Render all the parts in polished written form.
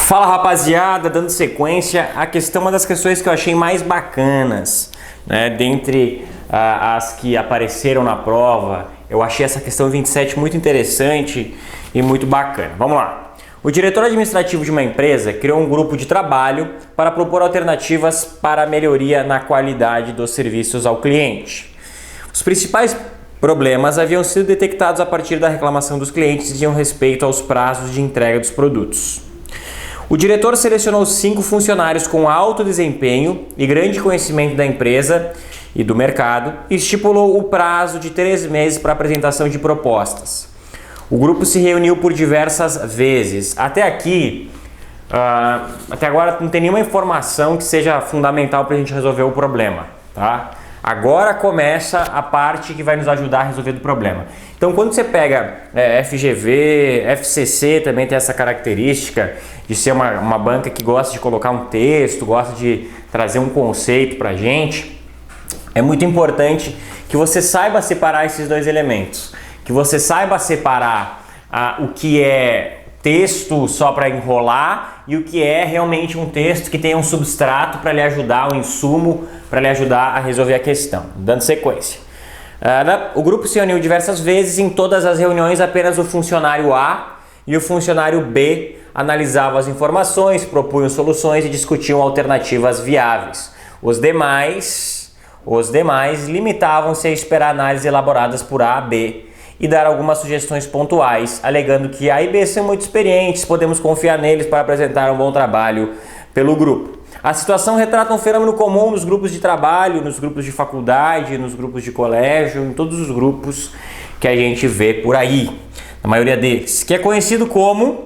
Fala rapaziada, dando sequência, uma das questões que eu achei mais bacanas, né, dentre as que apareceram na prova, eu achei essa questão 27 muito interessante e muito bacana. Vamos lá. O diretor administrativo de uma empresa criou um grupo de trabalho para propor alternativas para a melhoria na qualidade dos serviços ao cliente. Os principais problemas haviam sido detectados a partir da reclamação dos clientes e diziam respeito aos prazos de entrega dos produtos. O diretor selecionou 5 funcionários com alto desempenho e grande conhecimento da empresa e do mercado e estipulou o prazo de 3 meses para apresentação de propostas. O grupo se reuniu por diversas vezes. Até aqui, até agora não tem nenhuma informação que seja fundamental para a gente resolver o problema, tá? Agora começa a parte que vai nos ajudar a resolver o problema. Então, quando você pega FGV, FCC também tem essa característica de ser uma banca que gosta de colocar um texto, gosta de trazer um conceito para a gente, é muito importante que você saiba separar esses dois elementos. Que você saiba separar o que é texto só para enrolar e o que é realmente um texto que tem um substrato para lhe ajudar, um insumo para lhe ajudar a resolver a questão. Dando sequência. O grupo se reuniu diversas vezes, em todas as reuniões apenas o funcionário A e o funcionário B analisavam as informações, propunham soluções e discutiam alternativas viáveis. Os demais limitavam-se a esperar análises elaboradas por A, B e dar algumas sugestões pontuais, alegando que A e B são muito experientes, podemos confiar neles para apresentar um bom trabalho pelo grupo. A situação retrata um fenômeno comum nos grupos de trabalho, nos grupos de faculdade, nos grupos de colégio, em todos os grupos que a gente vê por aí, na maioria deles, que é conhecido como...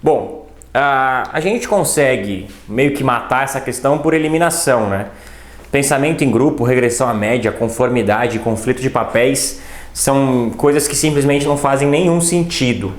Bom, a gente consegue meio que matar essa questão por eliminação, né? Pensamento em grupo, regressão à média, conformidade, conflito de papéis são coisas que simplesmente não fazem nenhum sentido,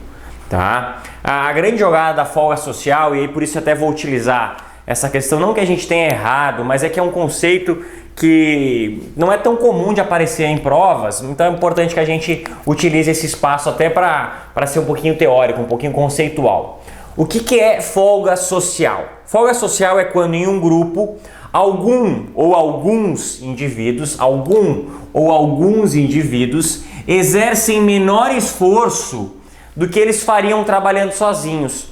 tá? A grande jogada da folga social, e aí por isso até vou utilizar essa questão, não que a gente tenha errado, mas é que é um conceito que não é tão comum de aparecer em provas, então é importante que a gente utilize esse espaço até para ser um pouquinho teórico, um pouquinho conceitual. O que é folga social? Folga social é quando em um grupo algum ou alguns indivíduos exercem menor esforço do que eles fariam trabalhando sozinhos.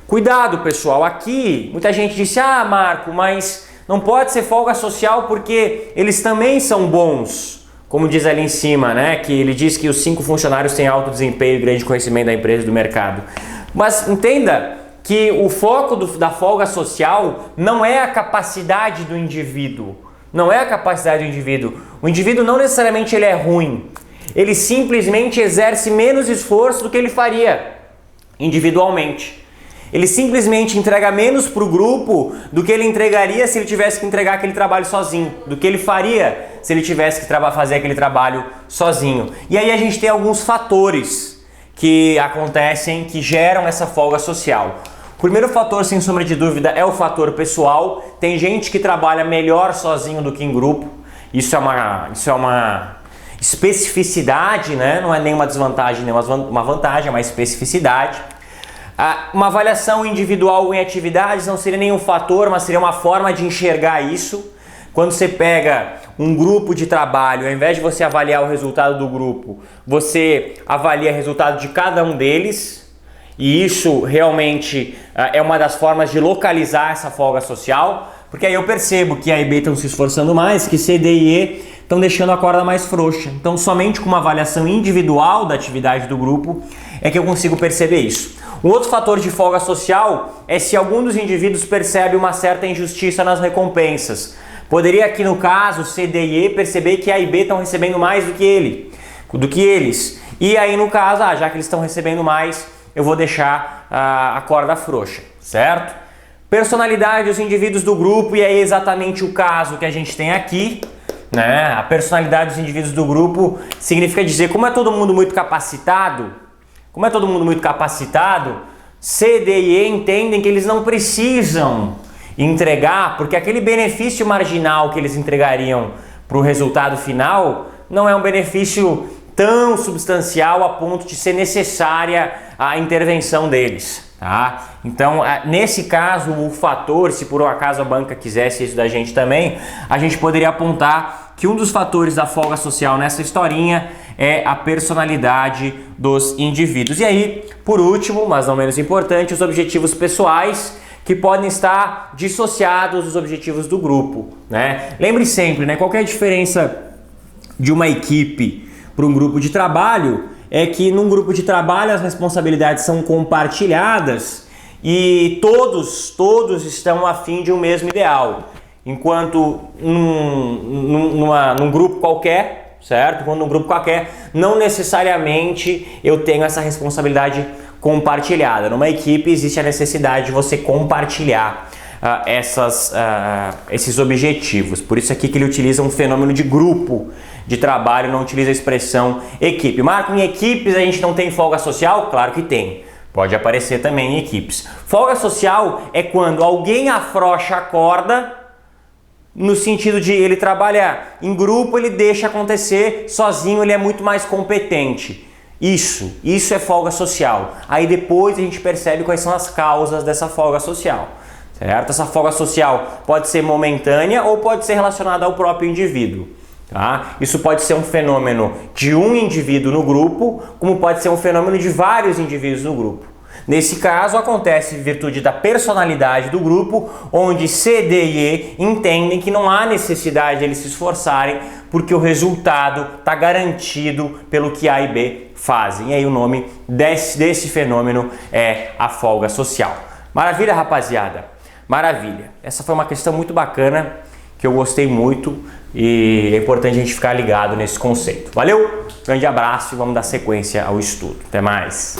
Cuidado, pessoal, aqui muita gente disse: ah, Marco, mas não pode ser folga social porque eles também são bons. Como diz ali em cima, né? Que ele diz que os 5 funcionários têm alto desempenho e grande conhecimento da empresa e do mercado. Mas entenda que o foco da folga social não é a capacidade do indivíduo. Não é a capacidade do indivíduo. O indivíduo não necessariamente ele é ruim. Ele simplesmente exerce menos esforço do que ele faria individualmente. Ele simplesmente entrega menos para o grupo do que ele entregaria se ele tivesse que entregar aquele trabalho sozinho, do que ele faria se ele tivesse que fazer aquele trabalho sozinho. E aí a gente tem alguns fatores que acontecem, que geram essa folga social. O primeiro fator, sem sombra de dúvida, é o fator pessoal. Tem gente que trabalha melhor sozinho do que em grupo. Isso é uma especificidade, né? Não é nenhuma desvantagem, nem uma vantagem, é uma especificidade. Uma avaliação individual em atividades não seria nenhum fator, mas seria uma forma de enxergar isso. Quando você pega um grupo de trabalho, ao invés de você avaliar o resultado do grupo, você avalia o resultado de cada um deles. E isso realmente é uma das formas de localizar essa folga social, porque aí eu percebo que A e B estão se esforçando mais, que C, D e E estão deixando a corda mais frouxa. Então somente com uma avaliação individual da atividade do grupo é que eu consigo perceber isso. Um outro fator de folga social é se algum dos indivíduos percebe uma certa injustiça nas recompensas. Poderia aqui no caso C, D e E perceber que A e B estão recebendo mais do que eles. E aí no caso, já que eles estão recebendo mais, eu vou deixar a corda frouxa, certo? Personalidade dos indivíduos do grupo, e é exatamente o caso que a gente tem aqui, né? A personalidade dos indivíduos do grupo significa dizer, como é todo mundo muito capacitado, C, D e E entendem que eles não precisam entregar, porque aquele benefício marginal que eles entregariam para o resultado final não é um benefício tão substancial a ponto de ser necessária a intervenção deles. Tá? Então, nesse caso, o fator, se por um acaso a banca quisesse isso da gente também, a gente poderia apontar que um dos fatores da folga social nessa historinha é a personalidade dos indivíduos. E aí, por último, mas não menos importante, os objetivos pessoais, que podem estar dissociados dos objetivos do grupo, né? Lembre sempre, né, qual que é a diferença de uma equipe para um grupo de trabalho é que num grupo de trabalho as responsabilidades são compartilhadas e todos estão a fim de um mesmo ideal, enquanto num grupo qualquer, certo? Quando num grupo qualquer, não necessariamente eu tenho essa responsabilidade compartilhada. Numa equipe existe a necessidade de você compartilhar esses objetivos. Por isso aqui que ele utiliza um fenômeno de grupo de trabalho, não utiliza a expressão equipe. Marco, em equipes a gente não tem folga social? Claro que tem. Pode aparecer também em equipes. Folga social é quando alguém afrouxa a corda, no sentido de ele trabalha em grupo, ele deixa acontecer, sozinho ele é muito mais competente. Isso é folga social. Aí depois a gente percebe quais são as causas dessa folga social, certo? Essa folga social pode ser momentânea ou pode ser relacionada ao próprio indivíduo, tá? Isso pode ser um fenômeno de um indivíduo no grupo, como pode ser um fenômeno de vários indivíduos no grupo. Nesse caso, acontece em virtude da personalidade do grupo, onde C, D e E entendem que não há necessidade de eles se esforçarem, porque o resultado está garantido pelo que A e B fazem. E aí o nome desse fenômeno é a folga social. Maravilha, rapaziada? Maravilha. Essa foi uma questão muito bacana, que eu gostei muito e é importante a gente ficar ligado nesse conceito. Valeu? Grande abraço e vamos dar sequência ao estudo. Até mais!